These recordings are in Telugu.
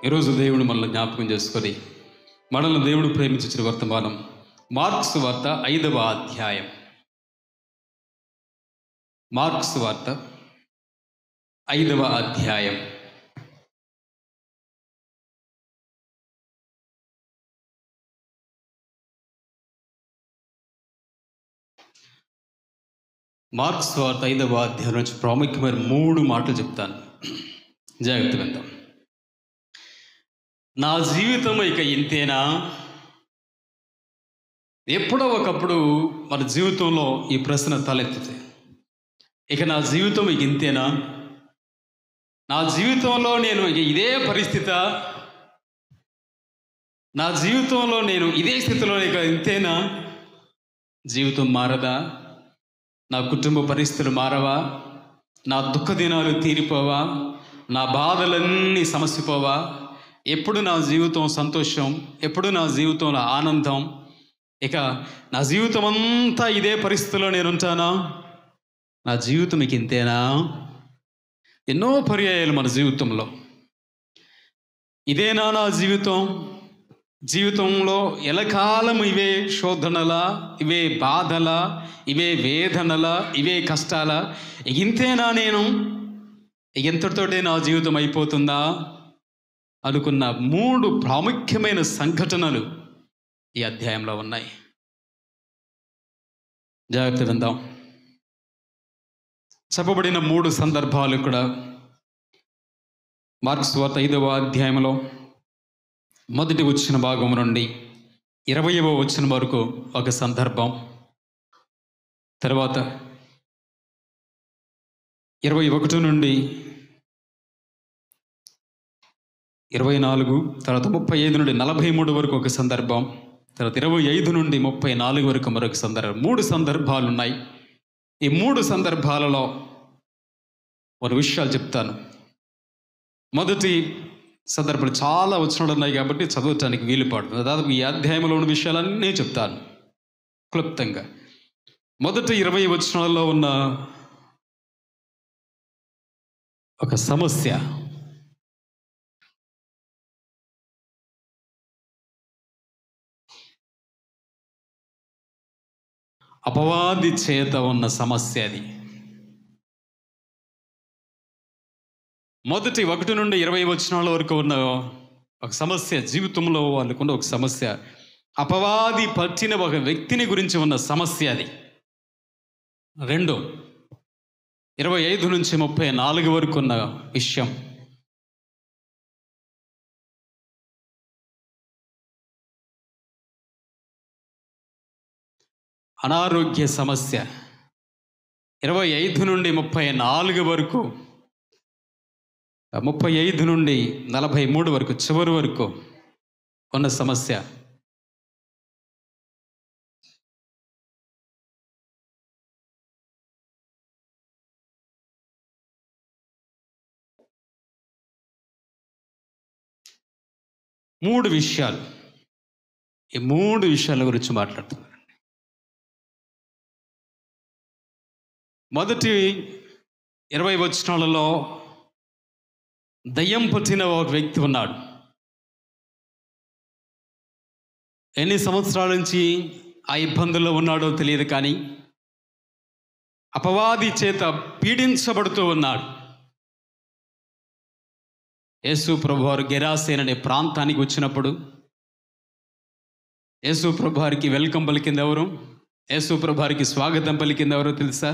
ఈరోజు దేవుడు మనల్ని జ్ఞాపకం చేసుకొని మనల్ని దేవుడు ప్రేమించిన వర్తమానం మార్క్స్ వార్త 5వ అధ్యాయం. మార్క్స్ వార్త 5వ అధ్యాయం. మార్క్స్ వార్త 5వ అధ్యాయం నుంచి ప్రాముఖ్యమైన 3 మాటలు చెప్తాను, జాగ్రత్త విందాం. నా జీవితం ఇక ఇంతేనా? ఎప్పుడో ఒకప్పుడు మన జీవితంలో ఈ ప్రశ్న తలెత్తుతుంది. ఇక నా జీవితం ఇక ఇంతేనా? నా జీవితంలో నేను ఇక ఇదే పరిస్థితి, నా జీవితంలో నేను ఇదే స్థితిలో ఇక ఇంతేనా? జీవితం మారదా? నా కుటుంబ పరిస్థితులు మారవా? నా దుఃఖ దినాలు తీరిపోవా? నా బాధలన్నీ సమసిపోవా? ఎప్పుడు నా జీవితం సంతోషం, ఎప్పుడు నా జీవితంలో ఆనందం? ఇక నా జీవితం అంతా ఇదే పరిస్థితిలో నేను ఉంటానా? నా జీవితం ఇక ఇంతేనా? ఎన్నో పర్యాయాలు మన జీవితంలో ఇదేనా నా జీవితం? జీవితంలో ఎలకాలం ఇవే శోధనలా, ఇవే బాధలా, ఇవే వేదనలా, ఇవే కష్టాలా? ఇంతేనా నేను? ఎంతటితోటే నా జీవితం అయిపోతుందా అనుకున్న 3 ప్రాముఖ్యమైన సంఘటనలు ఈ అధ్యాయంలో ఉన్నాయి. జాగ్రత్త విందాం. చెప్పబడిన 3 సందర్భాలు కూడా మార్క్స్ వార్త 5వ అధ్యాయంలో మొదటి వచ్చిన భాగం నుండి 20వ వచ్చిన వరకు ఒక సందర్భం, తర్వాత 21 నుండి 24, తర్వాత 35 నుండి 43 వరకు ఒక సందర్భం, తర్వాత 25 నుండి 34 వరకు మరొక సందర్భం. 3 సందర్భాలు ఉన్నాయి. ఈ 3 సందర్భాలలో కొన్ని విషయాలు చెప్తాను. మొదటి సందర్భాలు చాలా వచనాలు ఉన్నాయి కాబట్టి చదవటానికి వీలు పడుతుంది. దాదాపు ఈ అధ్యాయంలో ఉన్న విషయాలన్నీ చెప్తాను క్లుప్తంగా. మొదటి 20 వచనాల్లో ఉన్న ఒక సమస్య, అపవాది చేత ఉన్న సమస్య అది. మొదటి 1 నుండి 20 వచనాల వరకు ఉన్న ఒక సమస్య, జీవితంలో వాళ్ళకున్న ఒక సమస్య, అపవాది పట్టిన ఒక వ్యక్తిని గురించి ఉన్న సమస్య అది. 2, 25 నుంచి 34 వరకు ఉన్న విషయం అనారోగ్య సమస్య. 25 నుండి 34 వరకు, 35 నుండి 43 వరకు చివరి వరకు ఉన్న సమస్య మూడు విషయాలు. ఈ 3 విషయాల గురించి మాట్లాడుతున్నారు. మొదటి 20 వచనాలలో దయ్యం పట్టిన ఒక వ్యక్తి ఉన్నాడు. ఎన్ని సంవత్సరాల నుంచి ఆ ఇబ్బందుల్లో ఉన్నాడో తెలియదు, కానీ అపవాది చేత పీడించబడుతూ ఉన్నాడు. యేసు ప్రభువారు గెరాసేన్ అనే ప్రాంతానికి వచ్చినప్పుడు యేసు ప్రభువారికి వెల్కమ్ పలికింది ఎవరు? యేసు ప్రభువారికి స్వాగతం పలికింది ఎవరో తెలుసా?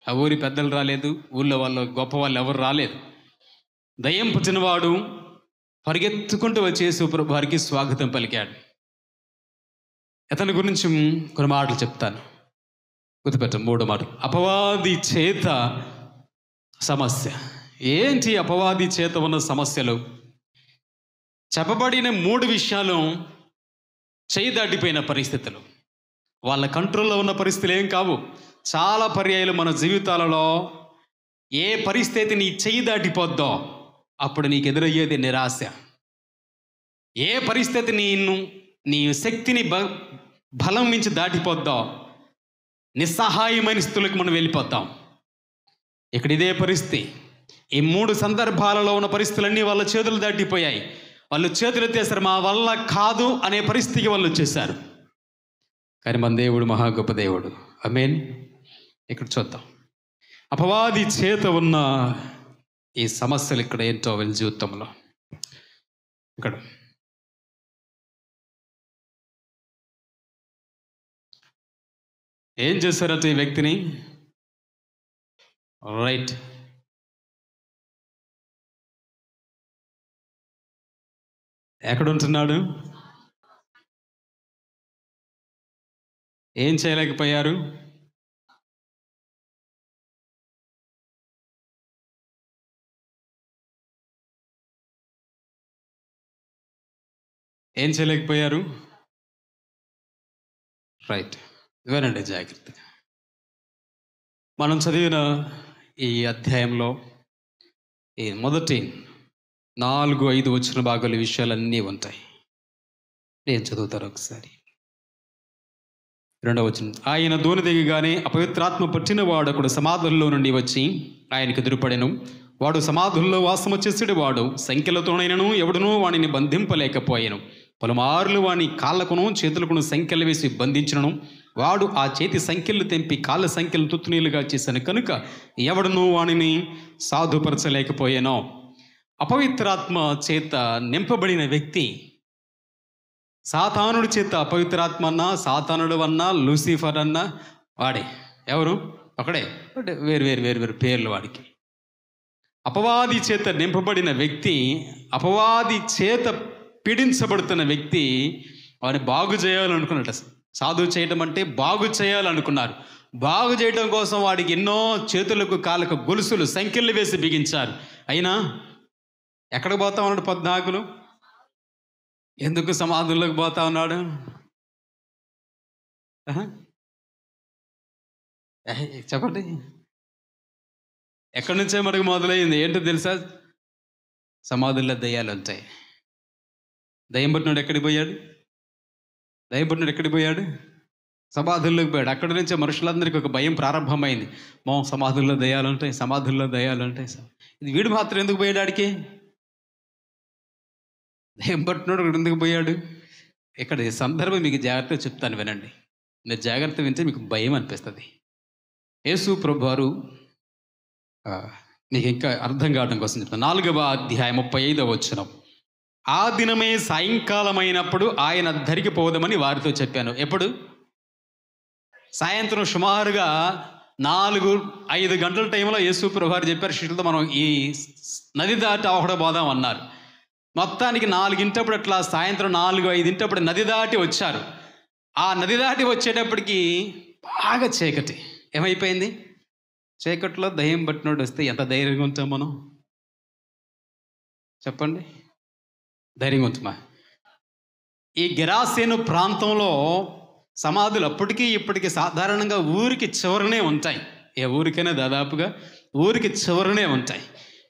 ఆ ఊరి పెద్దలు రాలేదు, ఊళ్ళో వాళ్ళు గొప్ప వాళ్ళు ఎవరు రాలేదు. దయ్యం పుట్టినవాడు పరిగెత్తుకుంటూ వచ్చి యేసు ప్రభువారికి స్వాగతం పలికాడు. అతని గురించి కొన్ని మాటలు చెప్తాను, గుర్తుపెట్ట. 3 మాటలు. అపవాది చేత సమస్య. ఏంటి అపవాది చేత ఉన్న సమస్యలు? చెప్పబడిన 3 విషయాలు చేయి దాటిపోయిన పరిస్థితులు, వాళ్ళ కంట్రోల్లో ఉన్న పరిస్థితులు ఏం కావు. చాలా పర్యాయాలు మన జీవితాలలో ఏ పరిస్థితి నీ చేయి దాటిపోద్దో అప్పుడు నీకు ఎదురయ్యేది నిరాశ. ఏ పరిస్థితి నీ శక్తిని బలం మించి దాటిపోద్దో నిస్సహాయమైన స్థితులకు మనం వెళ్ళిపోతాం. ఇక్కడ ఇదే పరిస్థితి. ఈ 3 సందర్భాలలో ఉన్న పరిస్థితులన్నీ వాళ్ళ చేతులు దాటిపోయాయి. వాళ్ళు చేతులు ఎత్తేస్తారు, మా వల్ల కాదు అనే పరిస్థితికి వాళ్ళు వచ్చేసారు. కానీ మన దేవుడు మహా గొప్ప దేవుడు. ఆమేన్. ఇక్కడ చూద్దాం, అపవాది చేత ఉన్న ఈ సమస్యలు ఇక్కడ ఏంటో వీళ్ళ జీవితంలో. ఇక్కడ ఏం చేశారట ఈ వ్యక్తిని? రైట్, ఎక్కడ ఉంటున్నాడు? ఏం చేయలేకపోయారు? ఏం చేయలేకపోయారు? రైట్, వినండి జాగ్రత్తగా. మనం చదివిన ఈ అధ్యాయంలో ఈ మొదటి 4-5 వచ్చిన భాగాల విషయాలన్నీ ఉంటాయి. నేను చదువుతాను ఒకసారి. 2వ వచనం, ఆయన దోణి దిగగానే అపవిత్రాత్మ పట్టిన వాడు ఒకడు సమాధుల్లో నుండి వచ్చి ఆయనకు ఎదురుపడెను. వాడు సమాధుల్లో వాసము చేసేడు వాడు, సంఖ్యలతోనైనను ఎవడునూ వాడిని బంధింపలేకపోయాను. పలుమార్లు వాని కాళ్ళకును చేతులకును సంఖ్యలు వేసి బంధించను. వాడు ఆ చేతి సంఖ్యలు తెంపి కాళ్ళ సంఖ్యలు తుత్తునీలుగా చేశాను కనుక ఎవడునూ వానిని సాధుపరచలేకపోయాను. అపవిత్రాత్మ చేత నింపబడిన వ్యక్తి, సాతానుడి చేత అపవిత్రాత్మ అన్నా, సాతానుడు అన్నా, లూసిఫర్ అన్నా వాడే. ఎవరు? ఒకడే, వేరు వేరు వేరు వేరు పేర్లు వాడికి. అపవాది చేత నింపబడిన వ్యక్తి, అపవాది చేత పీడించబడుతున్న వ్యక్తి వాడిని బాగు చేయాలనుకున్నట్టు. సాధువు చేయటం అంటే బాగు చేయాలనుకున్నారు. బాగు చేయడం కోసం వాడికి ఎన్నో చేతులకు కాళ్ళకు గొలుసులు సంఖ్యలు వేసి బిగించారు. అయినా ఎక్కడికి పోతా ఉన్నాడు? 14. ఎందుకు సమాధుల్లోకి పోతా ఉన్నాడు? చెప్పండి. ఎక్కడి నుంచే మనకు మొదలైంది? ఏంటో తెలుసా? సమాధుల్లో దయ్యాలు ఉంటాయి. దయ్యం పట్టినాడు ఎక్కడికి పోయాడు? దయ్యం పట్టినాడు ఎక్కడికి పోయాడు? సమాధుల్లోకి పోయాడు. అక్కడి నుంచే మనుషులందరికీ ఒక భయం ప్రారంభమైంది. సమాధుల్లో దయ్యాలు ఉంటాయి, సమాధుల్లో దయ్యాలు ఉంటాయి. ఇది వీడు మాత్రం ఎందుకు పోయాడు ఆడికి? దయ్యం పట్టినాడు ఎందుకు పోయాడు? ఇక్కడ ఈ సందర్భం మీకు జాగ్రత్తగా చెప్తాను, వినండి. మీరు జాగ్రత్త వింటే మీకు భయం అనిపిస్తుంది. యేసు ప్రభువారు మీకు ఇంకా అర్థం కావడం కోసం చెప్తాను. 4వ అధ్యాయం 35వ వచనం, ఆ దినమే సాయంకాలం అయినప్పుడు ఆయన ధరికి పోదామని వారితో చెప్పాను. ఎప్పుడు? సాయంత్రం సుమారుగా 4-5 గంటల టైంలో యేసు ప్రభువారు చెప్పారు శిష్యులతో, మనం ఈ నది దాటి ఒకడ పోదాం అన్నారు. మొత్తానికి 4 అట్లా, సాయంత్రం 4-5 నది దాటి వచ్చారు. ఆ నది దాటి వచ్చేటప్పటికి బాగా చీకటి. ఏమైపోయింది? చీకట్లో దయ్యం పట్టినోడు వస్తే ఎంత ధైర్యంగా ఉంటాం మనం? చెప్పండి, ధైర్యంగా ఉంటుమా? ఈ గెరాసేను ప్రాంతంలో సమాధులు అప్పటికీ ఇప్పటికీ సాధారణంగా ఊరికి చివరనే ఉంటాయి. ఏ ఊరికైనా దాదాపుగా ఊరికి చివరనే ఉంటాయి.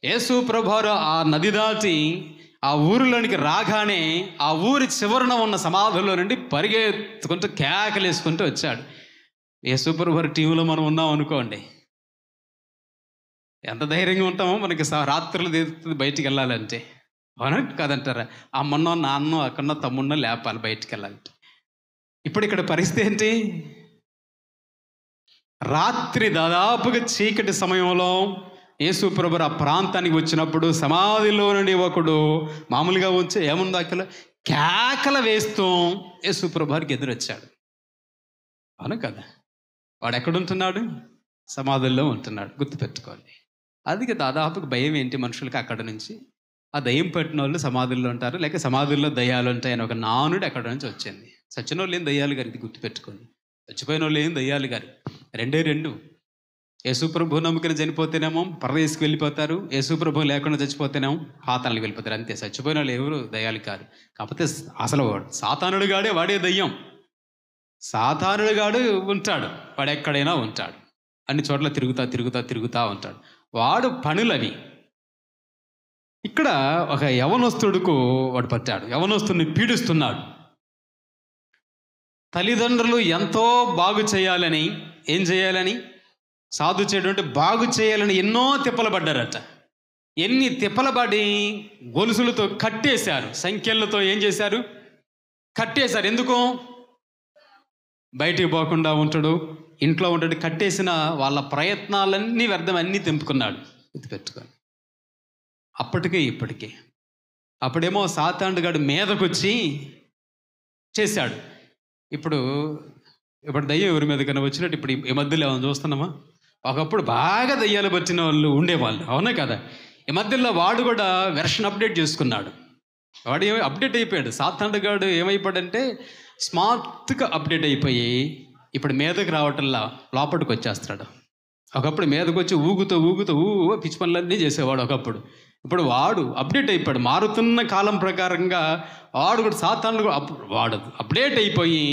యేసు ప్రభువారు ఆ నది దాటి ఆ ఊరిలోనికి రాగానే ఆ ఊరి చివరన ఉన్న సమాధుల్లో నుండి పరిగెత్తుకుంటూ కేకలేసుకుంటూ వచ్చాడు. యేసు ప్రభువారు టీంలో మనం ఉన్నాం అనుకోండి, ఎంత ధైర్యంగా ఉంటామో. మనకి రాత్రులు బయటికి వెళ్ళాలంటే, అవునా కాదంటారా? అమ్మన్నో నాన్నో అక్కడనో తమ్మున్నో లేపాలి బయటికి వెళ్ళాలంటే. ఇప్పుడు ఇక్కడ పరిస్థితి ఏంటి? రాత్రి దాదాపుగా చీకటి సమయంలో యేసు ప్రభువు ఆ ప్రాంతానికి వచ్చినప్పుడు సమాధిలో నుండి ఒకడు మామూలుగా వచ్చి ఏముంది అక్కడ కేకలు వేస్తూ యేసు ప్రభువుకి ఎదురొచ్చాడు. అవును కదా? వాడు ఎక్కడుంటున్నాడు? సమాధుల్లో ఉంటున్నాడు. గుర్తుపెట్టుకోండి. అది దాదాపుగా భయం ఏంటి మనుషులకి? అక్కడ నుంచి ఆ దయ్యం పట్టిన వాళ్ళు సమాధుల్లో ఉంటారు, లేక సమాధుల్లో దయ్యాలు ఉంటాయని ఒక నానుడు అక్కడ నుంచి వచ్చింది. చచ్చిన వాళ్ళు ఏం దయ్యాలు గారు, ఇది గుర్తుపెట్టుకోండి. చచ్చిపోయిన వాళ్ళు ఏం దయ్యాలు గారు, 2 యేసు ప్రభు నమ్ముకుని చనిపోతేనేమో పరదేశకు వెళ్ళిపోతారు, యేసు ప్రభు లేకుండా చచ్చిపోతేనేమో పాతాళానికి వెళ్ళిపోతారు. అంతే. చచ్చిపోయిన వాళ్ళు ఎవరు దయ్యాలు కాదు. కాకపోతే అసలు సాతానుడు గాడే, వాడే దయ్యం. సాతానుడు గాడు ఉంటాడు, వాడు ఎక్కడైనా ఉంటాడు, అన్ని చోట్ల తిరుగుతా ఉంటాడు. వాడు పనులవి. ఇక్కడ ఒక యవనస్తుడుకు వాడు పట్టాడు. యవనస్తుడిని పీడిస్తున్నాడు. తల్లిదండ్రులు ఎంతో బాగు చేయాలని, ఏం చేయాలని? సాధు చేయడం అంటే బాగు చేయాలని ఎన్నో తిప్పలు పడ్డారట. ఎన్ని తిప్పలబడి గొలుసులతో కట్టేశారు, సంఖ్యలతో ఏం చేశారు, కట్టేశారు. ఎందుకు? బయటికి పోకుండా ఉంటాడు, ఇంట్లో ఉంటాడు. కట్టేసిన వాళ్ళ ప్రయత్నాలన్నీ వ్యర్థం, అన్నీ తెంపుకున్నాడు పెట్టుకొని. అప్పటికే ఇప్పటికే అప్పుడేమో సాతానుగాడు మీదకొచ్చి చేశాడు. ఇప్పుడు దయ్యం ఎవరి మీద కన్నా వచ్చినట్టు ఇప్పుడు ఈ మధ్యలో ఏమైనా చూస్తున్నామా? ఒకప్పుడు బాగా దయ్యాలు పట్టిన వాళ్ళు ఉండేవాళ్ళు, అవునా కదా? ఈ మధ్యలో వాడు కూడా వెర్షన్ అప్డేట్ చేసుకున్నాడు. వాడు అప్డేట్ అయిపోయాడు. సాతానుగాడు ఏమైపోయాడంటే స్మార్ట్గా అప్డేట్ అయిపోయి ఇప్పుడు మీదకి రావటంలా లోపలికి వచ్చేస్తాడు. ఒకప్పుడు మీదకి వచ్చి ఊగుతూ పిచ్చి పనులన్నీ చేసేవాడు ఒకప్పుడు. ఇప్పుడు వాడు అప్డేట్ అయిపోయాడు. మారుతున్న కాలం ప్రకారంగా వాడు కూడా సాతానుడు వాడు అప్డేట్ అయిపోయి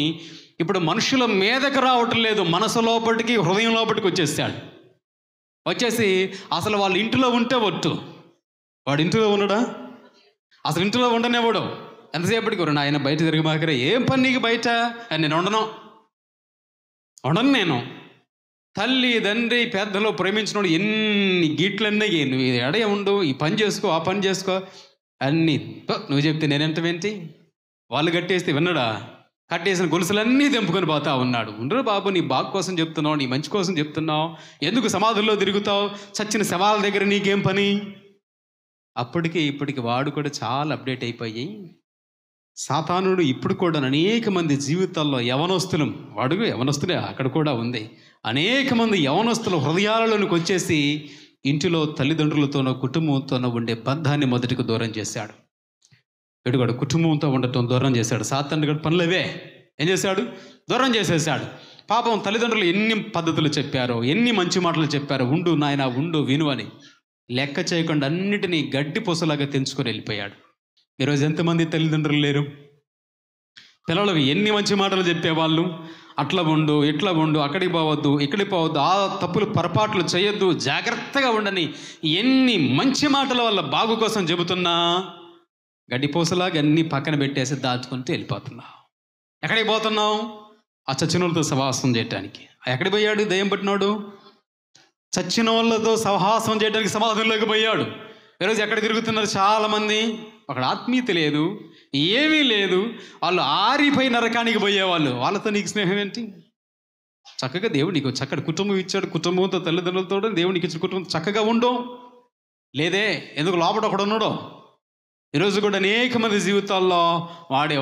ఇప్పుడు మనుషుల మీదకి రావటం లేదు, మనసు లోపలికి, హృదయం లోపలికి వచ్చేసాడు. వచ్చేసి అసలు వాళ్ళ ఇంటిలో ఉంటే ఒట్టు, వాడు ఇంటిలో ఉండడా? అసలు ఇంటిలో ఉండనేవాడు. ఎంతసేపటికి ఆయన బయట తిరిగి మాకరే, ఏం పని నీకు బయట? నేను ఉండను. నేను తల్లి తండ్రి పెద్దలో ప్రేమించినోడు ఎన్ని గీట్లన్నీ నువ్వు ఎడే ఉండు, ఈ పని చేసుకో, ఆ పని చేసుకో అన్నీ నువ్వు చెప్తే నేనెంతవేంటి? వాళ్ళు కట్టేస్తే విన్నడా? కట్టేసిన గొలుసులన్నీ తెంపుకొని పోతా ఉన్నాడు. ఉండరు బాబు, నీ బాగు కోసం చెప్తున్నావు, నీ మంచి కోసం చెప్తున్నావు, ఎందుకు సమాధుల్లో తిరుగుతావు? చచ్చిన శవాల దగ్గర నీకేం పని? అప్పటికి ఇప్పటికి వాడు కూడా చాలా అప్డేట్ అయిపోయి సాతానుడు ఇప్పుడు కూడా అనేక మంది జీవితాల్లో యవనస్తులు, వాడు యవనస్తులే అక్కడ కూడా ఉంది, అనేక మంది యవనస్తుల హృదయాలలోనికి వచ్చేసి ఇంటిలో తల్లిదండ్రులతోనో కుటుంబంతోనో ఉండే బంధాన్ని మొదటికి దూరం చేశాడు. వీడుగాడు కుటుంబంతో ఉండటం దూరం చేశాడు. సాతానుడు పనులవే ఏం చేశాడు? దూరం చేసేసాడు. పాపం తల్లిదండ్రులు ఎన్ని పద్ధతులు చెప్పారో, ఎన్ని మంచి మాటలు చెప్పారో, ఉండు నాయన ఉండు విను అని లెక్క చేయకుండా అన్నిటినీ గడ్డి పొసలాగా తెంచుకొని వెళ్ళిపోయాడు. ఈరోజు ఎంతమంది తల్లిదండ్రులు లేరు? పిల్లలకు ఎన్ని మంచి మాటలు చెప్పేవాళ్ళు, అట్లా ఉండు, ఇట్లా ఉండు, అక్కడికి పోవద్దు, ఇక్కడికి పోవద్దు, ఆ తప్పులు పొరపాట్లు చేయొద్దు, జాగ్రత్తగా ఉండని ఎన్ని మంచి మాటల వల్ల బాగు కోసం చెబుతున్నా గడ్డిపోసలాగా అన్నీ పక్కన పెట్టేసి దాచుకుంటూ వెళ్ళిపోతున్నావు. ఎక్కడికి పోతున్నావు? ఆ చచ్చిన వాళ్ళతో సహవాసం చేయటానికి. ఎక్కడికి పోయాడు దయ్యం పట్టినోడు? చచ్చిన వాళ్ళతో సహవాసం చేయడానికి సమాధుల్లోకి పోయాడు. ఈరోజు ఎక్కడ తిరుగుతున్నారు చాలామంది? అక్కడ ఆత్మీయత లేదు, ఏమీ లేదు. వాళ్ళు ఆరిపోయి నరకానికి పోయేవాళ్ళు. వాళ్ళతో నీకు స్నేహం ఏంటి? చక్కగా దేవుడు నీకు చక్కటి కుటుంబం ఇచ్చాడు, కుటుంబంతో తల్లిదండ్రులతో దేవుడికి ఇచ్చిన కుటుంబం చక్కగా ఉండో లేదే? ఎందుకు లోపల ఒకడు ఉన్నాడో? ఈరోజు కూడా అనేక మంది జీవితాల్లో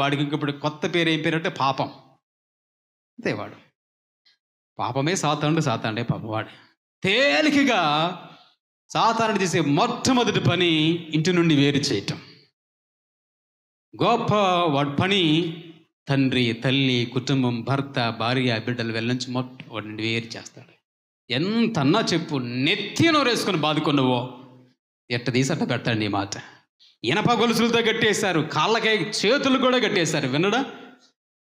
వాడికి ఇప్పుడు కొత్త పేరు ఏం పేరు అంటే పాపం. అంతే, వాడు పాపమే సాతానుడే పాపం. వాడు తేలికగా సాతానుడు చేసే మొట్టమొదటి పని ఇంటి నుండి వేరు చేయటం. గొప్ప వాడి పని తండ్రి, తల్లి, కుటుంబం, భర్త, భార్య, బిడ్డలు వెళ్ళించి వాడిని వేరు చేస్తాడు. ఎంతన్నా చెప్పు, నెత్తి నోరేసుకొని బాదుకున్నావో ఎట్ట తీసి అట్ట పెడతాడు నీ మాట. ఇనప గొలుసులతో కట్టేశారు, కాళ్ళకి చేతులు కూడా కట్టేశారు. వినడా?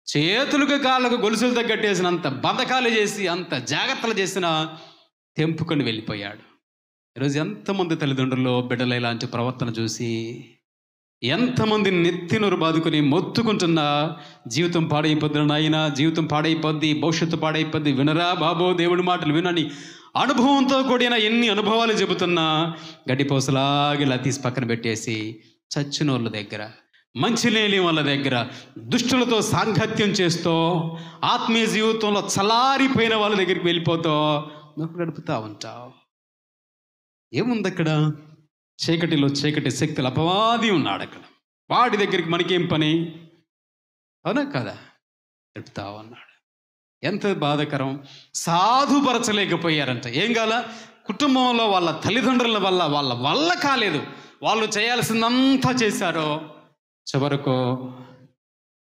చేతులకు కాళ్ళకు గొలుసులతో కట్టేసినంత బతకాలు చేసి, అంత జాగ్రత్తలు చేసిన తెంపుకొని వెళ్ళిపోయాడు. ఈరోజు ఎంతమంది తల్లిదండ్రులు బిడ్డలు ఇలాంటి ప్రవర్తన చూసి ఎంతమంది నెత్తినూరు బాదుకొని మొత్తుకుంటున్నా జీవితం పాడైపోద్ది నాయన, జీవితం పాడైపోద్ది, భవిష్యత్తు పాడైపోద్ది, వినరా బాబో దేవుడి మాటలు వినని అనుభవంతో కూడిన ఎన్ని అనుభవాలు చెబుతున్నా గడ్డిపోసలాగా ఇలా తీసి పక్కన పెట్టేసి చచ్చిన వాళ్ళ దగ్గర, మంచిలేని వాళ్ళ దగ్గర, దుష్టులతో సాంగత్యం చేస్తూ ఆత్మీయ జీవితంలో చలారిపోయిన వాళ్ళ దగ్గరికి వెళ్ళిపోతూ నువ్వు గడుపుతూ ఉంటావు. ఏముంది అక్కడ? చీకటిలో చీకటి శక్తులు, అపవాది ఉన్నాడు అక్కడ. వాడి దగ్గరికి మనకేం పని? అవునా కదా? గడుపుతా ఉన్నాడు. ఎంత బాధాకరం. సాధుపరచలేకపోయారంట. ఏం కాల? కుటుంబంలో వాళ్ళ తల్లిదండ్రుల వాళ్ళ వల్ల కాలేదు. వాళ్ళు చేయాల్సిందంతా చేశారో చివరకు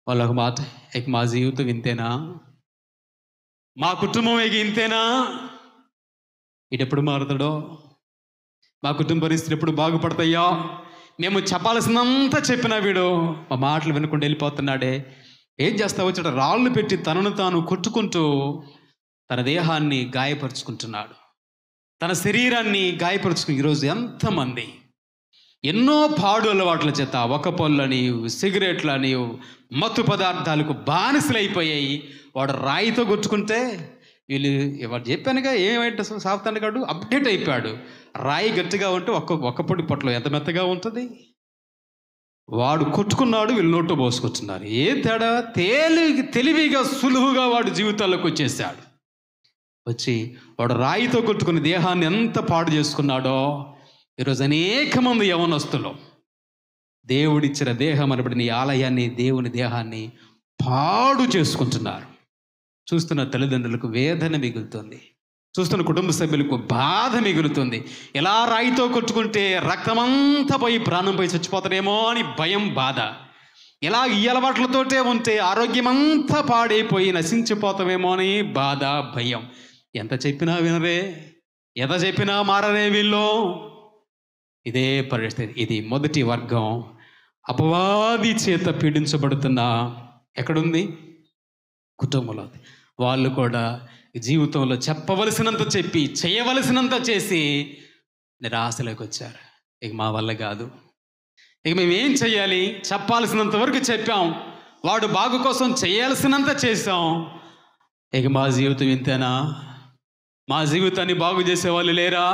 వాళ్ళకు మాట, మా జీవితం ఇంతేనా, మా కుటుంబం ఇంతేనా, ఇటెప్పుడు మారుతాడో, మా కుటుంబ పరిస్థితులు ఎప్పుడు బాగుపడతాయో, మేము చెప్పాల్సిందంతా చెప్పినా వీడు మా మాటలు వినకుండా వెళ్ళిపోతున్నాడే. ఏం చేస్తా వచ్చాడు? రాళ్ళు పెట్టి తనను తాను కొట్టుకుంటూ తన దేహాన్ని గాయపరుచుకుంటున్నాడు, తన శరీరాన్ని గాయపరుచుకుని. ఈరోజు ఎంతమంది ఎన్నో పాడు అలవాట్ల చేత ఒకపోళ్ళని, సిగరెట్లని, మత్తు పదార్థాలకు బానిసలైపోయాయి. వాడు రాయితో కొట్టుకుంటే వీళ్ళు వాడు చెప్పానుగా ఏమైతే సాగుతాను అప్డేట్ అయిపోయాడు. రాయి గట్టిగా ఉంటే ఒక్క పొడి పొట్టలో ఎంత మెత్తగా ఉంటుంది. వాడు కొట్టుకున్నాడు, వీళ్ళు నోట్లో పోసుకొచ్చున్నారు. ఏ తేడా? తెలివిగా సులువుగా వాడు జీవితాల్లోకి వచ్చేసాడు. వచ్చి వాడు రాయితో కొట్టుకుని దేహాన్ని ఎంత పాడు చేసుకున్నాడో ఈరోజు అనేక మంది యవనస్తులు దేవుడిచ్చిన దేహం అనబడిన ఈ ఆలయాన్ని, దేవుని దేహాన్ని పాడు చేసుకుంటున్నారు. చూస్తున్న తల్లిదండ్రులకు వేదన మిగులుతుంది, చూస్తున్న కుటుంబ సభ్యులకు బాధ మిగులుతుంది. ఎలా రాయితో కొట్టుకుంటే రక్తమంతా పోయి ప్రాణం పోయి చచ్చిపోతారేమో అని భయం, బాధ. ఇలా ఈ అలవాట్లతోటే ఉంటే ఆరోగ్యమంతా పాడైపోయి నశించిపోతామేమో అని బాధ, భయం. ఎంత చెప్పినా వినరే, ఎంత చెప్పినా మారరే వీళ్ళు. ఇదే పరిస్థితి. ఇది మొదటి వర్గం, అపవాది చేత పీడించబడుతున్న ఎక్కడుంది? కుటుంబంలో. వాళ్ళు కూడా జీవితంలో చెప్పవలసినంత చెప్పి చేయవలసినంత చేసి నిరాశలోకి వచ్చారు. ఇక మా వల్ల కాదు, ఇక మేము ఏం చెయ్యాలి? చెప్పాల్సినంత వరకు చెప్పాం, వాడు బాగు కోసం చేయాల్సినంత చేసాం, ఇక మా జీవితం ఇంతేనా? మా జీవితాన్ని బాగు చేసేవాళ్ళు లేరా?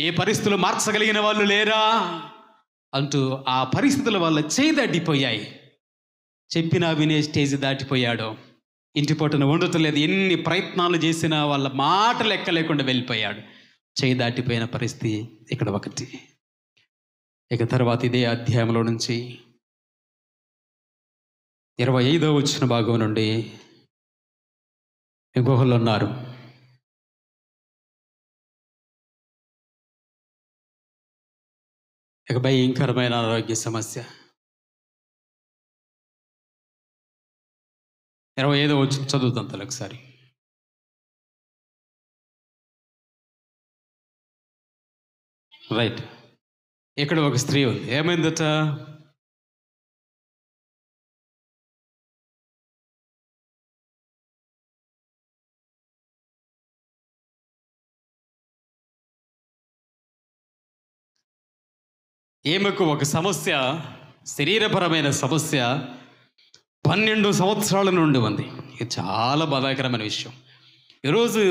ఏ పరిస్థితులు మార్చగలిగిన వాళ్ళు లేరా అంటూ ఆ పరిస్థితుల వల్ల చేయి దాటిపోయాయి. చెప్పినా వినే స్టేజ్ దాటిపోయాడు. ఇంటి పొట్టున ఉండటం లేదు. ఎన్ని ప్రయత్నాలు చేసినా వాళ్ళ మాట లెక్క లేకుండా వెళ్ళిపోయాడు. చేయి దాటిపోయిన పరిస్థితి ఇక్కడ ఒకటి. ఇక తర్వాత ఇదే అధ్యాయంలో నుంచి 25వ వచ్చిన భాగం నుండి గుహలు ఉన్నారు. ఇక భయంకరమైన ఆరోగ్య సమస్య. 25వ వచ్చి చదువుతాం తల ఒకసారి. రైట్. ఇక్కడ ఒక స్త్రీ ఉంది. ఏమైందట? ఈమెకు ఒక సమస్య, శరీరపరమైన సమస్య 12 సంవత్సరాల నుండి ఉంది. ఇది చాలా బాధాకరమైన విషయం. ఈరోజు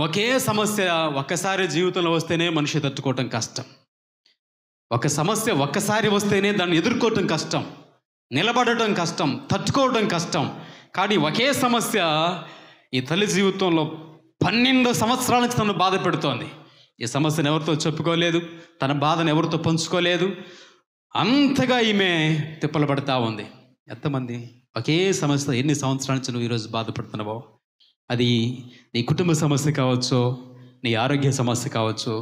ఒకే సమస్య ఒక్కసారి జీవితంలో వస్తేనే మనిషి తట్టుకోవటం కష్టం. ఒక సమస్య ఒక్కసారి వస్తేనే దాన్ని ఎదుర్కోవటం కష్టం, నిలబడటం కష్టం, తట్టుకోవటం కష్టం. కానీ ఒకే సమస్య ఈ తల్లి జీవితంలో 12 సంవత్సరాల నుంచి తను బాధ పెడుతోంది. ఈ సమస్యను ఎవరితో చెప్పుకోలేదు, తన బాధను ఎవరితో పంచుకోలేదు. అంతగా ఈమె తిప్పలు పడుతూ ఉంది. ఎంతమంది ఒకే సమస్య ఎన్ని సంవత్సరాల నుంచి నువ్వు ఈరోజు బాధపడుతున్నావో, అది నీ కుటుంబ సమస్య కావచ్చు, నీ ఆరోగ్య సమస్య కావచ్చు,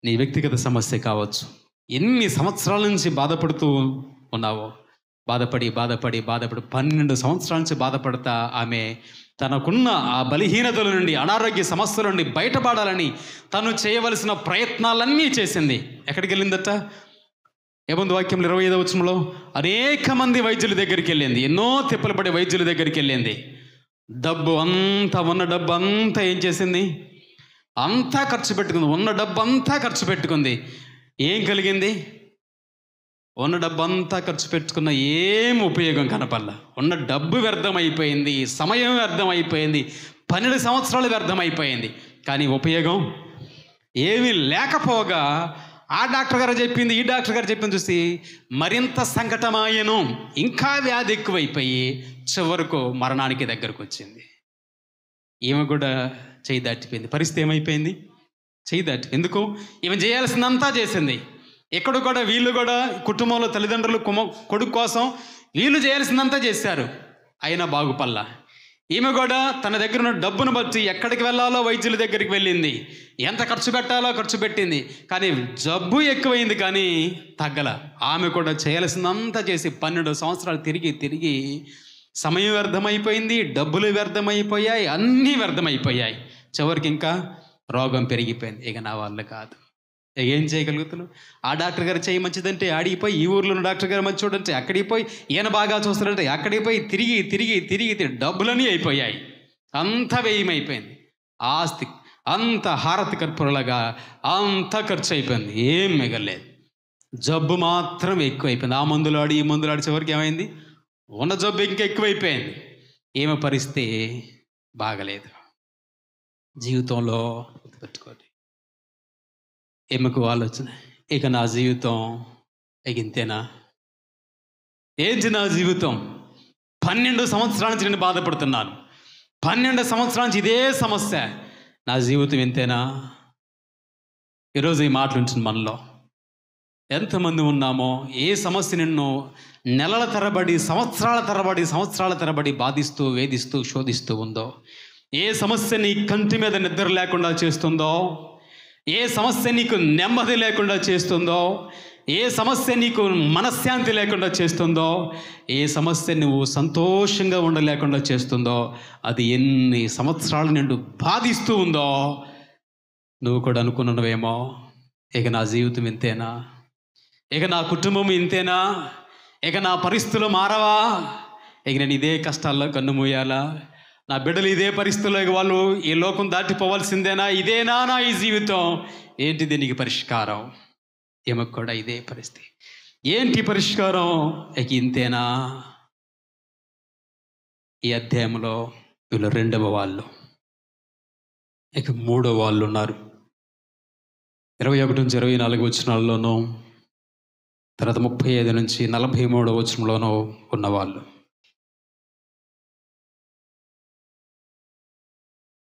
నీ వ్యక్తిగత సమస్య కావచ్చు. ఎన్ని సంవత్సరాల నుంచి బాధపడుతూ ఉన్నావో, బాధపడి 12 సంవత్సరాల నుంచి బాధపడతా ఆమె తనకున్న ఆ బలహీనతల నుండి, అనారోగ్య సమస్యల నుండి బయటపడాలని తను చేయవలసిన ప్రయత్నాలన్నీ చేసింది. ఎక్కడికి వెళ్ళిందట? ఏముంది వాక్యంలో 25వ వచనంలో? అనేక మంది వైద్యుల దగ్గరికి వెళ్ళింది, ఎన్నో తిప్పలు పడే వైద్యుల దగ్గరికి వెళ్ళింది. డబ్బు అంతా, ఉన్న డబ్బు అంతా ఏం చేసింది? అంతా ఖర్చు పెట్టుకుంది. ఉన్న డబ్బు అంతా ఖర్చు పెట్టుకుంది. ఏం కలిగింది? ఉన్న డబ్బు అంతా ఖర్చు పెట్టుకున్న ఏం ఉపయోగం కనపల్ల. ఉన్న డబ్బు వ్యర్థమైపోయింది, సమయం వ్యర్థమైపోయింది, 12 సంవత్సరాలు వ్యర్థమైపోయింది. కానీ ఉపయోగం ఏమీ లేకపోగా ఆ డాక్టర్ గారు చెప్పింది, ఈ డాక్టర్ గారు చెప్పింది చూసి మరింత సంకటమాయను. ఇంకా వ్యాధి ఎక్కువైపోయి చివరకు మరణానికి దగ్గరకు వచ్చింది. ఈమె కూడా చేయి దాటిపోయింది. పరిస్థితి ఏమైపోయింది? చేయి దాటి. ఎందుకు? ఈమె చేయాల్సిందంతా చేసింది. ఎక్కడ కూడా వీళ్ళు కూడా కుటుంబంలో తల్లిదండ్రులు కొడుకు కోసం వీళ్ళు చేయాల్సిందంతా చేశారు, అయినా బాగుపల్లా. ఈమె కూడా తన దగ్గర ఉన్న డబ్బును బట్టి ఎక్కడికి వెళ్ళాలో వైద్యుల దగ్గరికి వెళ్ళింది, ఎంత ఖర్చు పెట్టాలో ఖర్చు పెట్టింది. కానీ జబ్బు ఎక్కువైంది కానీ తగ్గల. ఆమె కూడా చేయాల్సిందంతా చేసి 12 సంవత్సరాలు తిరిగి సమయం వ్యర్థమైపోయింది, డబ్బులు వ్యర్థమైపోయాయి, అన్నీ వ్యర్థమైపోయాయి. చివరికి ఇంకా రోగం పెరిగిపోయింది. ఇక నా వల్ల కాదు, ఏం చేయగలుగుతున్నావు? ఆ డాక్టర్ గారు చేయి మంచిదంటే ఆడిపోయి, ఈ ఊర్లో ఉన్న డాక్టర్ గారు మంచి చూడంటే అక్కడికి పోయి, ఈయన బాగా చూస్తారంటే అక్కడికి పోయి తిరిగి డబ్బులన్నీ అయిపోయాయి. అంత వ్యయమైపోయింది. ఆస్తి అంత హారతి కర్పూరలాగా అంత ఖర్చు అయిపోయింది, ఏం మిగలేదు. జబ్బు మాత్రం ఎక్కువైపోయింది. ఆ మందులు ఆడి ఈ మందులు ఆడి చివరికి ఏమైంది? ఉన్న జబ్బు ఇంకా ఎక్కువైపోయింది. ఏమో పరిస్థితి బాగలేదు. జీవితంలో పెట్టుకోండి. ఎముకు ఆలోచన, ఇక నా జీవితం ఇక ఇంతేనా? ఏంటి నా జీవితం? 12 సంవత్సరాల నుంచి నేను బాధపడుతున్నాను. 12 సంవత్సరాల నుంచి ఇదే సమస్య. నా జీవితం ఇంతేనా? ఈరోజు ఈ మాటలు ఉంటుంది మనలో. ఎంతమంది ఉన్నామో ఏ సమస్య నిన్ను నెలల తరబడి సంవత్సరాల తరబడి బాధిస్తూ వేధిస్తూ శోధిస్తూ ఉందో, ఏ సమస్య నీ కంటి మీద నిద్ర లేకుండా చేస్తుందో, ఏ సమస్య నీకు నెమ్మది లేకుండా చేస్తుందో, ఏ సమస్య నీకు మనశ్శాంతి లేకుండా చేస్తుందో, ఏ సమస్య నువ్వు సంతోషంగా ఉండలేకుండా చేస్తుందో, అది ఎన్ని సంవత్సరాలు నిన్ను బాధిస్తూ ఉందో, నువ్వు కూడా అనుకున్నావేమో, ఇక నా జీవితం ఇంతేనా, ఇక నా కుటుంబం ఇంతేనా, ఇక నా పరిస్థితులు మారవా, ఇక నేను ఇదే కష్టాల్లో కన్నుమూయాలా, నా బిడ్డలు ఇదే పరిస్థితుల్లో ఇక వాళ్ళు ఈ లోకం దాటిపోవాల్సిందేనా, ఇదేనా నా ఈ జీవితం? ఏంటి దీనికి పరిష్కారం? ఏమకు కూడా ఇదే పరిస్థితి. ఏంటి పరిష్కారం? ఇక ఇంతేనా? ఈ అధ్యాయంలో వీళ్ళు 2వ వాళ్ళు, ఇక 3వ వాళ్ళు ఉన్నారు. 21 నుంచి 24 వచనాల్లోనూ, తర్వాత 35 నుంచి 43 వచనంలోనూ ఉన్నవాళ్ళు.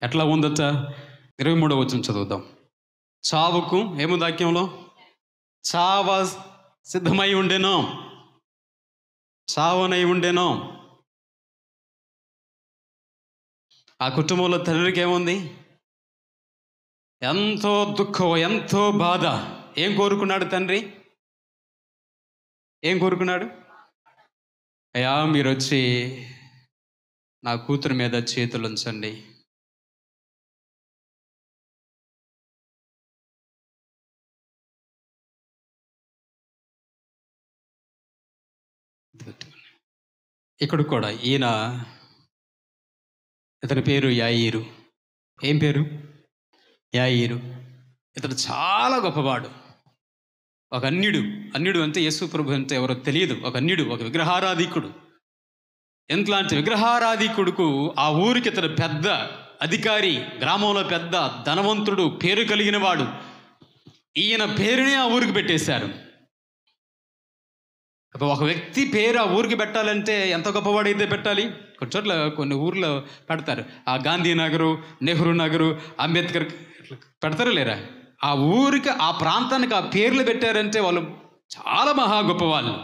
ఎట్లా ఉందట? 23వ వచనం చదువుదాం. చావుకు ఏముంది వాక్యంలో? చావ సిద్ధమై ఉండెను, చావనై ఉండెను. ఆ కుటుంబంలో తండ్రికి ఏముంది? ఎంతో దుఃఖం, ఎంతో బాధ. ఏం కోరుకున్నాడు తండ్రి? ఏం కోరుకున్నాడు? అయ్యా మీరు వచ్చి నా కూతురు మీద చేతులు ఉంచండి. ఇక్కడ కూడా ఇతని పేరు యాయీరు. ఏం పేరు? యాయీరు. ఇతడు చాలా గొప్పవాడు, ఒక అన్యుడు అంటే యేసు ప్రభు అంటే ఎవరో తెలియదు. ఒక అన్యుడు, ఒక విగ్రహారాధికుడు. ఎంతలాంటి విగ్రహారాధికుడుకు ఆ ఊరికి ఇతడు పెద్ద అధికారి, గ్రామంలో పెద్ద ధనవంతుడు, పేరు కలిగిన వాడు. ఈయన పేరునే ఆ ఊరికి పెట్టేశారు. ఒక వ్యక్తి పేరు ఆ ఊరికి పెట్టాలంటే ఎంత గొప్పవాడైతే పెట్టాలి. కొన్ని చోట్ల కొన్ని ఊర్లో పెడతారు. ఆ గాంధీనగరు, నెహ్రూ నగరు, అంబేద్కర్ పెడతారు లేరా? ఆ ఊరికి, ఆ ప్రాంతానికి ఆ పేర్లు పెట్టారంటే వాళ్ళు చాలా మహా గొప్పవాళ్ళు.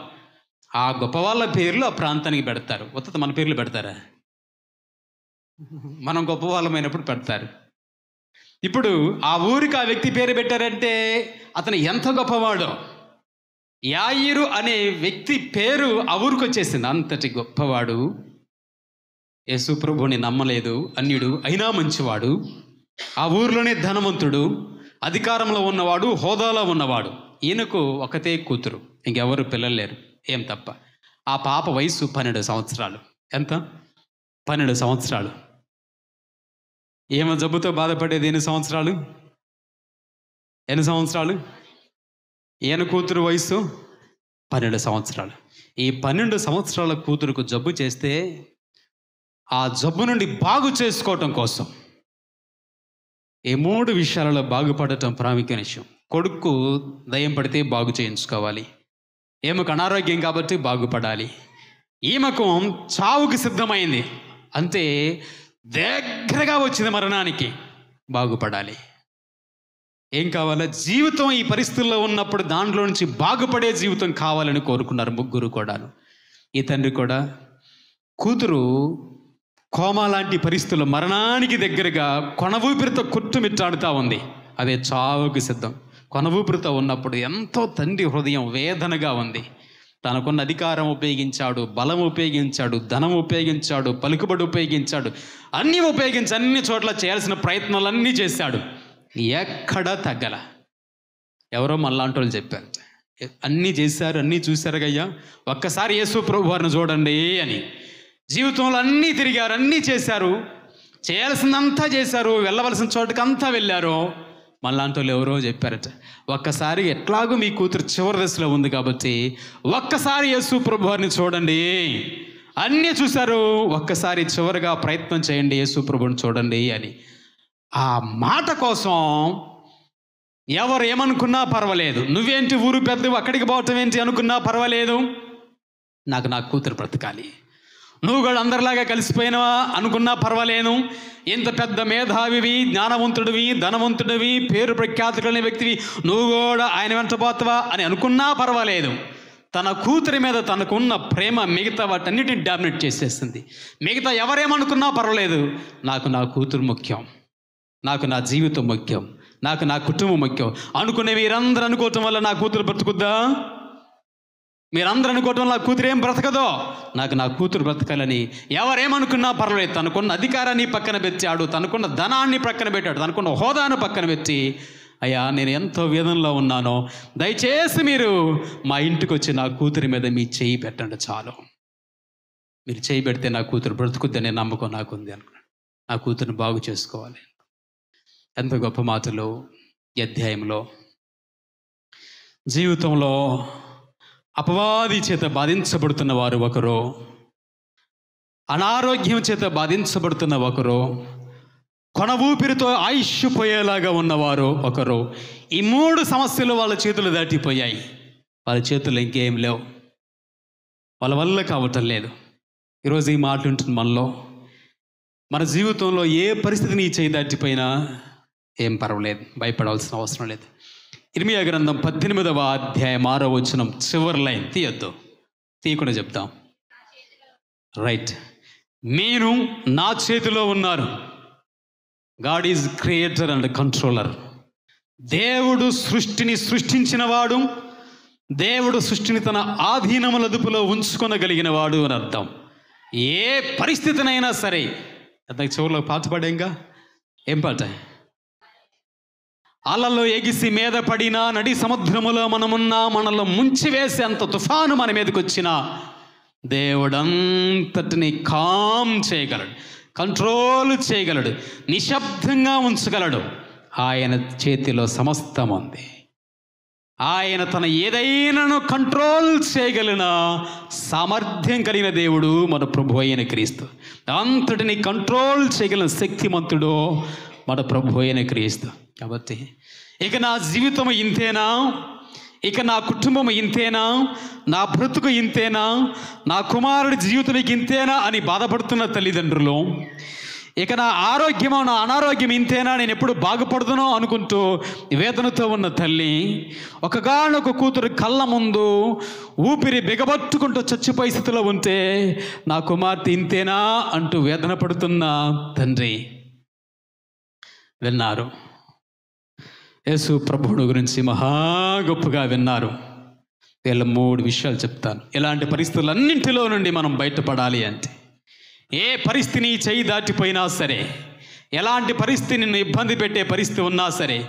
ఆ గొప్పవాళ్ళ పేర్లు ఆ ప్రాంతానికి పెడతారు. ఉత్తత మన పేర్లు పెడతారా? మనం గొప్పవాళ్ళమైనప్పుడు పెడతారు. ఇప్పుడు ఆ ఊరికి ఆ వ్యక్తి పేరు పెట్టారంటే అతను ఎంత గొప్పవాడో. యాయీరు అనే వ్యక్తి పేరు ఆ ఊరికి వచ్చేసింది. అంతటి గొప్పవాడు. యేసు ప్రభువుని నమ్మలేదు, అన్యుడు, అయినా మంచివాడు, ఆ ఊరిలోనే ధనవంతుడు, అధికారంలో ఉన్నవాడు, హోదాలో ఉన్నవాడు. ఈయనకు ఒకతే కూతురు, ఇంకెవరు పిల్లలు లేరు, ఏం తప్ప. ఆ పాప వయసు 12 సంవత్సరాలు. ఎంత? 12 సంవత్సరాలు. ఏమో జబ్బుతో బాధపడేది ఎన్ని సంవత్సరాలు? ఈయన కూతురు వయసు 12 సంవత్సరాలు. ఈ 12 సంవత్సరాల కూతురుకు జబ్బు చేస్తే ఆ జబ్బు నుండి బాగు చేసుకోవటం కోసం ఈ 3 విషయాలలో బాగుపడటం ప్రాముఖ్య విషయం. కొడుకు దయ్యం పడితే బాగు చేయించుకోవాలి, ఈమెకు అనారోగ్యం కాబట్టి బాగుపడాలి, ఈమెకు చావుకి సిద్ధమైంది అంతే, దగ్గరగా వచ్చింది మరణానికి, బాగుపడాలి. ఏం కావాలా? జీవితం ఈ పరిస్థితుల్లో ఉన్నప్పుడు దాంట్లో నుంచి బాగుపడే జీవితం కావాలని కోరుకున్నారు ముగ్గురు కూడాను. ఈ తండ్రి కూడా కూతురు కోమా లాంటి పరిస్థితుల్లో మరణానికి దగ్గరగా కొన ఊపిరితో కొట్టుమిట్టాడుతూ ఉంది. అదే చావుకి సిద్ధం. కొన ఊపిరితో ఉన్నప్పుడు ఎంతో తండ్రి హృదయం వేదనగా ఉంది. తనకున్న అధికారం ఉపయోగించాడు, బలం ఉపయోగించాడు, ధనం ఉపయోగించాడు, పలుకుబడి ఉపయోగించాడు, అన్ని చోట్ల చేయాల్సిన ప్రయత్నాలన్నీ చేశాడు. ఎక్కడా తగ్గల. ఎవరో మళ్ళాంటి వాళ్ళు చెప్పారు, అన్నీ చేశారు, అన్నీ చూశారు గయ్యా, ఒక్కసారి యేసు ప్రభు వారిని చూడండి అని. జీవితంలో అన్నీ తిరిగారు, అన్నీ చేశారు, చేయాల్సిందంతా చేశారు, వెళ్ళవలసిన చోటుకంతా వెళ్ళారు. మళ్ళాంటి వాళ్ళు ఎవరో చెప్పారట, ఒక్కసారి ఎట్లాగూ మీ కూతురు చివరి దశలో ఉంది కాబట్టి ఒక్కసారి యేసు ప్రభు వారిని చూడండి. అన్నీ చూశారు, ఒక్కసారి చివరిగా ప్రయత్నం చేయండి, యేసు ప్రభుని చూడండి అని. ఆ మాట కోసం ఎవరు ఏమనుకున్నా పర్వాలేదు, నువ్వేంటి ఊరు పెద్ద అక్కడికి పోవటం ఏంటి అనుకున్నా పర్వాలేదు, నాకు నా కూతురు బ్రతకాలి. నువ్వు కూడా అందరిలాగా కలిసిపోయినావా అనుకున్నా పర్వాలేను, ఇంత పెద్ద మేధావివి, జ్ఞానవంతుడివి, ధనవంతుడివి, పేరు ప్రఖ్యాతులైన వ్యక్తివి, నువ్వు కూడా ఆయన వెంట పోతావా అని అనుకున్నా పర్వాలేదు. తన కూతురి మీద తనకున్న ప్రేమ మిగతా వాటన్నిటిని డామినేట్ చేసేస్తుంది. మిగతా ఎవరేమనుకున్నా పర్వాలేదు, నాకు నా కూతురు ముఖ్యం, నాకు నా జీవితం ముఖ్యం, నాకు నా కుటుంబం ముఖ్యం అనుకునే మీరందరూ అనుకోవటం వల్ల నా కూతురు బ్రతుకుద్దా? మీరందరూ అనుకోవటం వల్ల నా కూతురు ఏం బ్రతకదో? నాకు నా కూతురు బ్రతకాలని ఎవరేమనుకున్నా పర్వాలేదు. తనకున్న అధికారాన్ని పక్కన పెట్టాడు, తనకున్న ధనాన్ని పక్కన పెట్టాడు, తనకున్న హోదాను పక్కన పెట్టి, అయ్యా నేను ఎంతో వేదనలో ఉన్నానో, దయచేసి మీరు మా ఇంటికి వచ్చి నా కూతురి మీద మీ చేయి పెట్టండి చాలు. మీరు చేయి పెడితే నా కూతురు బ్రతుకుద్దనే నమ్మకం నాకుంది అనుకున్నాను. నా కూతురుని బాగు చేసుకోవాలి. ఎంత గొప్ప మాటలు ఈ అధ్యాయంలో. జీవితంలో అపవాది చేత బాధించబడుతున్న వారు ఒకరు, అనారోగ్యం చేత బాధించబడుతున్న ఒకరు, కొన ఊపిరితో ఆయుష్ పోయేలాగా ఉన్నవారు ఒకరు. ఈ 3 సమస్యలు వాళ్ళ చేతులు దాటిపోయాయి. వాళ్ళ చేతులు ఇంకేం లేవు, వాళ్ళ వల్ల కావటం లేదు. ఈరోజు ఈ మాట ఉంటుంది మనలో. మన జీవితంలో ఏ పరిస్థితిని చేయి దాటిపోయినా ఏం పర్వాలేదు, భయపడాల్సిన అవసరం లేదు. ఇర్మియా గ్రంథం 18వ అధ్యాయం 6వ వచనం చివరి లైన్ తీయొద్దు, తీయకుండా చెప్తాం. రైట్, మీరు నా చేతిలో ఉన్నారు. God is creator and controller. దేవుడు సృష్టిని సృష్టించిన వాడు, దేవుడు సృష్టిని తన ఆధీనముల అదుపులో ఉంచుకొనగలిగిన వాడు అని అర్థం. ఏ పరిస్థితినైనా సరే. అంతకు చివరిలో పాట పాడేంగా, ఏం పాట? అలల్లో ఎగిసి మీద పడినా, నడి సముద్రములో మనమున్నా, మనలో ముంచివేసే అంత తుఫాను మన మీదకి వచ్చినా దేవుడంతటిని కామ్ చేయగలడు, కంట్రోల్ చేయగలడు, నిశ్శబ్దంగా ఉంచగలడు. ఆయన చేతిలో సమస్తం ఉంది. ఆయన తన ఏదైనాను కంట్రోల్ చేయగలిగిన సామర్థ్యం కలిగిన దేవుడు మన ప్రభు అయిన క్రీస్తు. అంతటిని కంట్రోల్ చేయగలిగిన శక్తిమంతుడు మన ప్రభు అయిన క్రీస్తు. కాబట్టి ఇక నా జీవితం ఇంతేనా, ఇక నా కుటుంబం ఇంతేనా, నా బ్రతుకు ఇంతేనా, నా కుమారుడి జీవితం ఇంతేనా అని బాధపడుతున్న తల్లిదండ్రులు, ఇక నా ఆరోగ్యమో నా అనారోగ్యం ఇంతేనా, నేను ఎప్పుడు బాగుపడుతునో అనుకుంటూ వేదనతో ఉన్న తల్లి, ఒకగానొక కూతురు కళ్ళ ముందు ఊపిరి బిగబట్టుకుంటూ చచ్చిపోయే స్థితిలో ఉంటే నా కుమార్తె ఇంతేనా అంటూ వేదన పడుతున్న తండ్రి విన్నారు. యేసు ప్రభువుని గురించి మహా గొప్పగా విన్నారు. వీళ్ళ 3 విషయాలు చెప్తాను. ఇలాంటి పరిస్థితులన్నింటిలో నుండి మనం బయటపడాలి అంటే, ఏ పరిస్థితిని చేయి దాటిపోయినా సరే, ఎలాంటి పరిస్థితి నిన్ను ఇబ్బంది పెట్టే పరిస్థితి ఉన్నా సరే,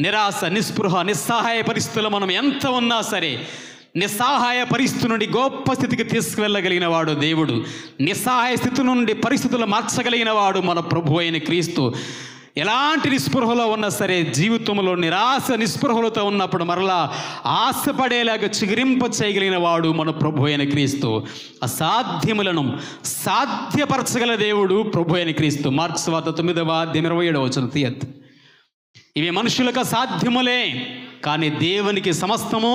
నిరాశ, నిస్పృహ, నిస్సహాయ పరిస్థితుల్లో మనం ఎంత ఉన్నా సరే, నిస్సహాయ పరిస్థితి నుండి గొప్ప స్థితికి తీసుకువెళ్ళగలిగిన వాడు దేవుడు. నిస్సహాయ స్థితి నుండి పరిస్థితులు మార్చగలిగిన వాడు మన ప్రభు అయిన క్రీస్తు. ఎలాంటి నిస్పృహలో ఉన్నా సరే, జీవితంలో నిరాశ నిస్పృహలతో ఉన్నప్పుడు మరలా ఆశపడేలాగా చిగురింప చేయగలిగిన వాడు మన ప్రభు అయిన క్రీస్తు. అసాధ్యములను సాధ్యపరచగల దేవుడు ప్రభు అయిన క్రీస్తు. మార్కు సువార్త 9వ అధ్యాయం 27వ వచనం తీయద్దు. ఇవి మనుషులకు సాధ్యములే, కానీ దేవునికి సమస్తము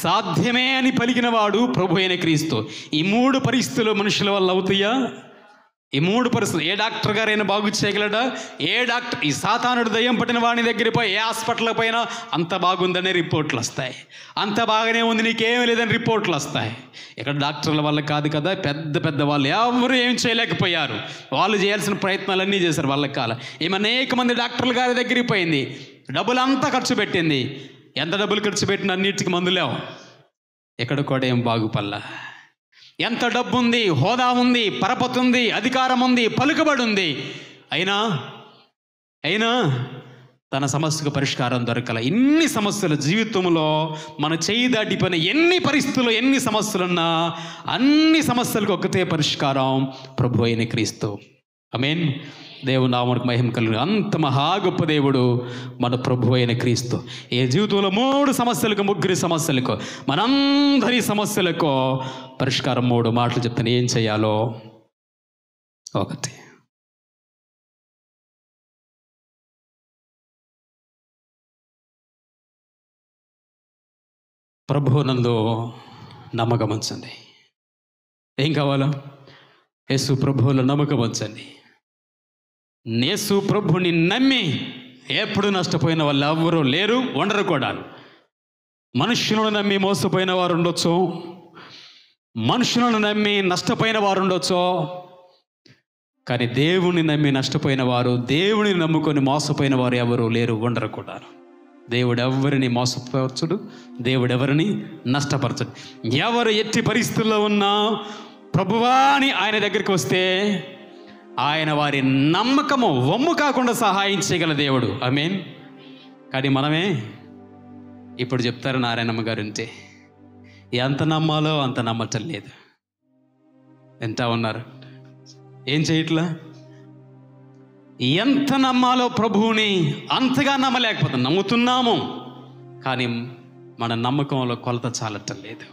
సాధ్యమే అని పలికిన వాడు ప్రభు అయిన క్రీస్తు. ఈ 3 పరిస్థితులు మనుషుల వల్ల అవుతాయా? ఈ 3 పరిస్థితులు ఏ డాక్టర్ గారైనా బాగు చేయగలడా? ఏ డాక్టర్, ఈ సాతానుడు దయ్యం పట్టిన వాడిని దగ్గరికి పోయి ఏ హాస్పిటల్కి పోయినా అంత బాగుందనే రిపోర్ట్లు వస్తాయి, అంత బాగానే ఉంది, నీకేమీ లేదని రిపోర్ట్లు వస్తాయి. ఇక్కడ డాక్టర్ల వల్ల కాదు కదా, పెద్ద పెద్ద వాళ్ళు ఎవరు ఏం చేయలేకపోయారు. వాళ్ళు చేయాల్సిన ప్రయత్నాలన్నీ చేశారు వాళ్ళకి కాల. ఈమె అనేక మంది డాక్టర్ల గారి దగ్గరికి పోయింది, డబ్బులంతా ఖర్చు పెట్టింది. ఎంత డబ్బులు ఖర్చు పెట్టిన అన్నిటికీ మందులేవు, ఎక్కడ కూడా ఏం బాగుపల్లా. ఎంత డబ్బు ఉంది, హోదా ఉంది, పరపతి ఉంది, అధికారం ఉంది, పలుకుబడి ఉంది, అయినా తన సమస్యకు పరిష్కారం దొరకల. ఇన్ని సమస్యలు జీవితంలో మన చేయి దాటిపోయిన ఎన్ని పరిస్థితులు, ఎన్ని సమస్యలున్నా అన్ని సమస్యలకు ఒకటే పరిష్కారం, ప్రభు అయిన క్రీస్తు. ఆమేన్. దేవుని నామమునకు మహిమ కలుగును. అంత మహా గొప్ప దేవుడు మన ప్రభు అయిన క్రీస్తు. ఏ జీవితంలో 3 సమస్యలకు, 3 సమస్యలకు, మనందరి సమస్యలకు పరిష్కారం 3 మాటలు చెప్తాను. ఏం చేయాలో? 1, ప్రభువునందు నమ్మకం ఉంచండి. ఏం కావాలో యేసు ప్రభువులో నమ్మకం ఉంచండి. యేసు ప్రభుని నమ్మి ఎప్పుడు నష్టపోయిన వాళ్ళు ఎవ్వరూ లేరు, ఉండరు కూడా. మనుషులను నమ్మి మోసపోయిన వారు ఉండొచ్చు, మనుషులను నమ్మి నష్టపోయిన వారు ఉండొచ్చు, కానీ దేవుని నమ్మి నష్టపోయిన వారు, దేవుని నమ్ముకొని మోసపోయిన వారు ఎవరు లేరు, ఉండరు కూడా. దేవుడు ఎవరిని మోసపరచుడు, దేవుడు ఎవరిని నష్టపరచడు. ఎవరు ఎట్టి పరిస్థితుల్లో ఉన్నా ప్రభువా అని ఆయన దగ్గరికి వస్తే ఆయన వారి నమ్మకము వమ్ము కాకుండా సహాయం చేయగల దేవుడు. ఆమేన్. కానీ మనమే ఇప్పుడు చెప్తారు నారాయణమ్మ గారు ఉంటే, ఎంత నమ్మాలో అంత నమ్మటం లేదు. ఎంత ఉన్నారు, ఏం చేయట్లా. ఎంత నమ్మాలో ప్రభువుని అంతగా నమ్మలేకపోతున్నాం. నమ్ముతున్నాము కానీ మన నమ్మకంలో కొలత చాలటం లేదు,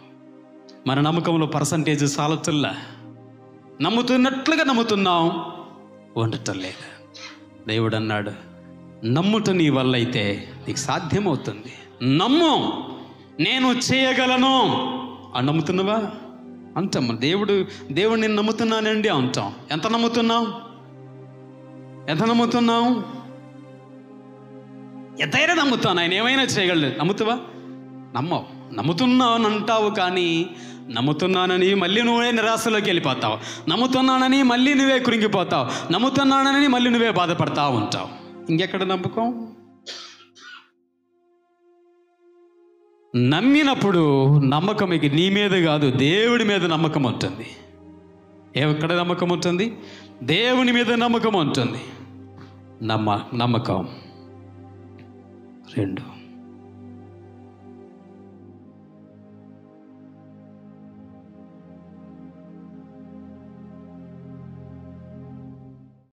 మన నమ్మకంలో పర్సంటేజ్ చాలటల్లా. నమ్ముతున్నట్లుగా నమ్ముతున్నాం, ఉండటం లేదు. దేవుడు అన్నాడు, నమ్ముట నీ వల్ల అయితే నీకు సాధ్యమవుతుంది. నమ్ము, నేను చేయగలను అని. నమ్ముతున్నావా అంటాం. దేవుడు నేను నమ్ముతున్నానండి అంటాం. ఎంత నమ్ముతున్నాం, ఎంత నమ్ముతున్నాం? ఎంతైనా నమ్ముతాను, ఆయన ఏమైనా చేయగలడు. నమ్ముతావా? నమ్మవు. నమ్ముతున్నావు అని అంటావు, కానీ నమ్ముతున్నానని మళ్ళీ నువ్వే నిరాశలోకి వెళ్ళిపోతావు, నమ్ముతున్నానని మళ్ళీ నువ్వే కృంగిపోతావు, నమ్ముతున్నానని మళ్ళీ నువ్వే బాధపడతావు ఉంటావు. ఇంకెక్కడ నమ్మకం? నమ్మినప్పుడు నమ్మకం ఇక నీ మీద కాదు, దేవుడి మీద నమ్మకం ఉంటుంది. ఎక్కడ నమ్మకం ఉంటుంది? దేవుని మీద నమ్మకం ఉంటుంది. నమ్మకం. 2